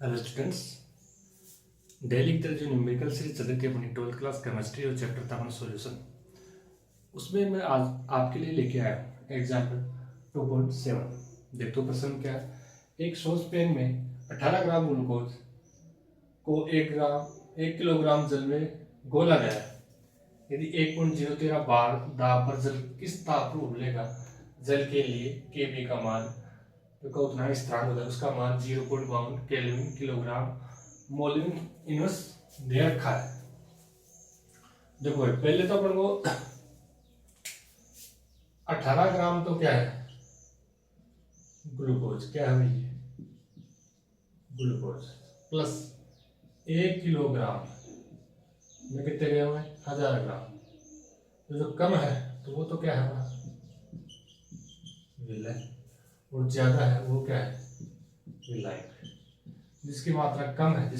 Hello students. Daily की तरह जो न्यूमेरिकल सीरीज चल रही थी अपनी 12th क्लास केमिस्ट्री और चैप्टर था अपना सॉल्यूशन, उसमें मैं आज आपके लिए लेके आया हूँ एग्जाम्पल 2.7। देखो प्रश्न क्या है। एक सॉस पैन में 18 ग्राम ग्लूकोज को 1 किलोग्राम जल में घोला गया है। यदि 1.013 बार दाब पर जल किस ताप पर उबलेगा, जल के लिए Kb का मान तो उतना स्थिरांक होता है, उसका मान 0.52 केल्विन किलोग्राम मोलिन इनवर्स दे रखा है। देखो पहले तो अपन को 18 ग्राम तो क्या है, ग्लूकोज क्या है भाई, ग्लूकोज प्लस 1 किलोग्राम में कितने गए हुए 1000 ग्राम। तो जो कम है तो वो तो क्या है हमारा विलय, और ज्यादा है वो क्या है विलायक। जिसकी मात्रा कम है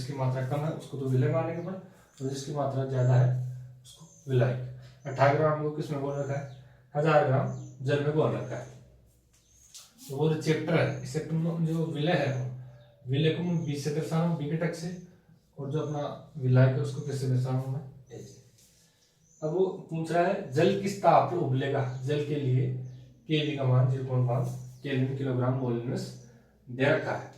उसको तो विलय मानेंगे अपन, और जिसकी मात्रा ज्यादा है उसको विलायक। 18 ग्राम को किस में घोल रखा है, 1000 ग्राम जल में घोल रखा है। तो वो जो चैप्टर है, इस चैप्टर में जो विलय है, विलय को मैं 20 से दर्शा रहा हूँ बी के टक से, और जो अपना विलायक है उसको किससे दर्शा रहा हूँ मैं ए से। अब वो पूछ रहा है जल किस ताप पर उबलेगा, जल के लिए Kb का मान 0.5 केल्विन किलोग्राम मोलिनस दे रखा है।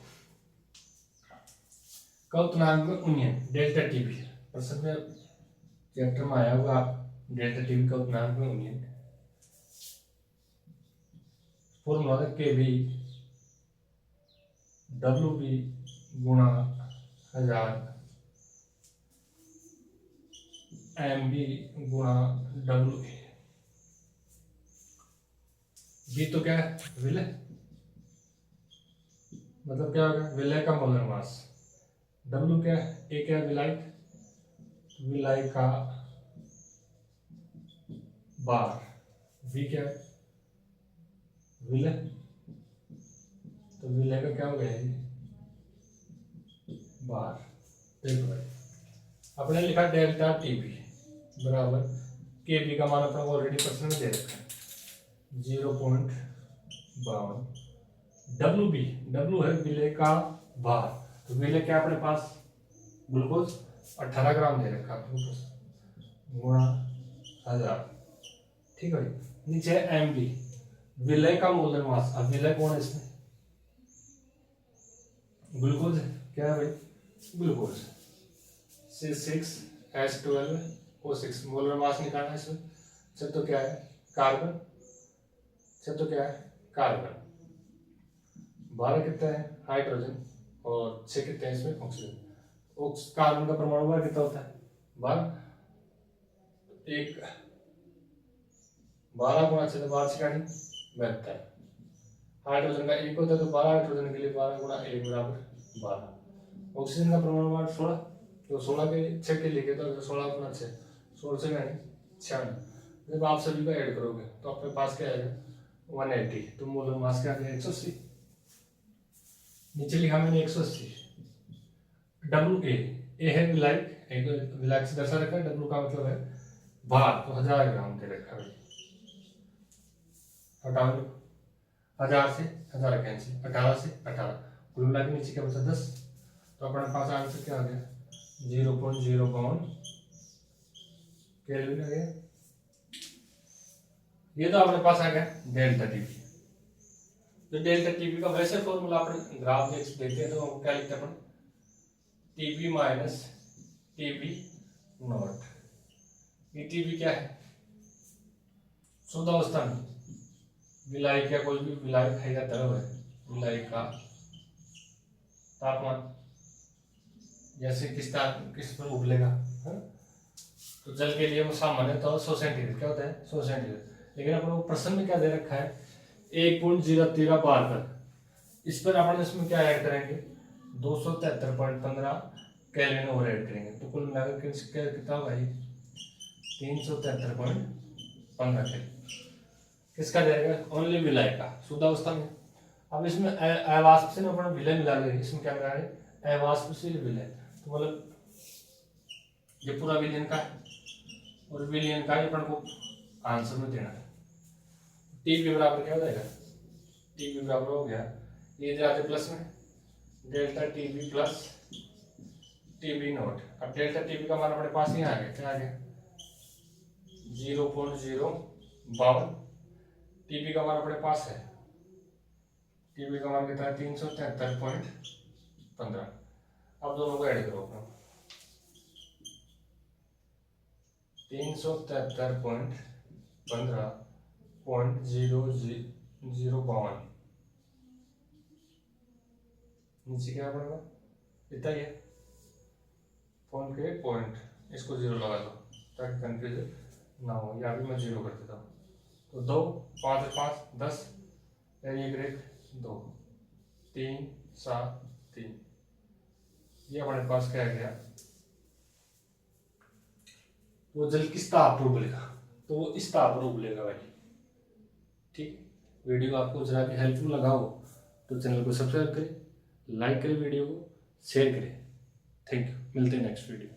कल्पनांक उन्नयन डेल्टा टीबी प्रश्न में चैप्टर में आया होगा आप, डेल्टा टीबी कल्पनांक में उन्नयन फॉर्मूला है Kb WB गुणा 1000 MB गुणा WA। बी तो क्या है विलय, मतलब क्या होगा विलय का मोलर मास। W क्या है, ए क्या है विलायक, विलायक का बार। V क्या है विलय, तो विलय का क्या हो गया ये बार। देखो भाई अपने लिखा डेल्टा टीबी बराबर Kb का मान अपना ऑलरेडी प्रश्न में दे रखा है 0.52। W है विलय का भार, तो विलय क्या अपने पास ग्लूकोज 18 ग्राम दे रखा गुणा 1000। ठीक है, नीचे MB विलय का मोलर मास। अब विलय कौन है इसमें, ग्लूकोज है, क्या है भाई ग्लूकोज C6H12O6 मोलर मास निकालना है इसमें। अच्छा तो क्या है कार्बन, अच्छा तो क्या है कार्बन, 12 कितना है हाइड्रोजन, और 6 कितने हैं इसमें ऑक्सीजन। कार्बन का परमाणु भार कितना होता है 12, एक 12 गुणा 6 12 6 72। हाइड्रोजन का एक होता है तो 12 हाइड्रोजन के लिए 12 गुणा 1 बराबर 12। ऑक्सीजन का परमाणु भार 16, तो 16 के 6 के लिए तो 16 गुणा 6 16 से 96। जब आप सभी का ऐड करोगे तो अपने पास क्या आएगा 180, तो मोलर मास क्या आ गया 180। नीचे लिखा मैंने 180। WA ए है विलायक, एक विलायक से दर्शा रखा है, W का मतलब है भार, तो 1000 ग्राम दे रखा है। हटाओ 1000 से 1000 कैंसिल, 18 से 18 कुल मिला के नीचे क्या बचा 10, तो अपने पास आंसर क्या आ गया 0.01 केल्विन आ गया। ये तो अपने पास आ गया डेल्टा टीबी। तो डेल्टा टीबी का वैसे फॉर्मूला अपन ग्राफ में देखते हैं तो हम क्या लिखते हैं अपन टीबी माइनस टीबी नॉट। ये टीबी क्या है शुद्ध अवस्था में विलायक या कोई भी विलायक है या द्रव है, विलायक का तापमान जैसे किस पर उबलेगा है? तो जल के लिए वो सामान्य तो 100 सेंटीग्रेड क्या होता है 100 सेंटीग्रेड। लेकिन अपन को प्रश्न में क्या दे रखा है 1.013 बार पर, इस पर अपन इसमें क्या ऐड करेंगे 273.15 केल्विन और ऐड करेंगे, तो कुल मिलाकर कितना भाई 373.15 केल्विन। किसका जाएगा ओनली विलय का शुद्ध अवस्था में। अब इसमें अवाष्पशील अपन विलय मिला लेंगे, इसमें क्या मिला है अवाष्पशील विलय, तो मतलब ये पूरा विलयन का और विलयन का अपन को आंसर में देना है। टीबी बराबर क्या हो जाएगा, टीबी बराबर हो गया ये इधर आते प्लस में delta T B plus T B not. अब डेल्टा टी बी का मान अपने पास ही आ गया, क्या आ गया 0.052। टी बी का मान अपने पास है, टी बी का मान कितना है 373.15। अब दोनों को ऐड करो अपना 373.15.0052 नीचे क्या पड़ेगा इतना ही है, फोन के पॉइंट इसको जीरो लगा दो ताकि कंफ्यूजन ना हो। यहाँ भी मैं जीरो कर देता हूँ। तो 2 5 5 10 यानी 1 2 3 7 3, ये हमारे पास क्या गया। वो जल किस ताप पर उबलेगा, तो वो इस ताप पर उबलेगा भाई। ठीक, वीडियो आपको जरा भी हेल्पफुल लगा हो तो चैनल को सब्सक्राइब करें, लाइक करें, वीडियो को शेयर करें। थैंक यू, मिलते हैं नेक्स्ट वीडियो।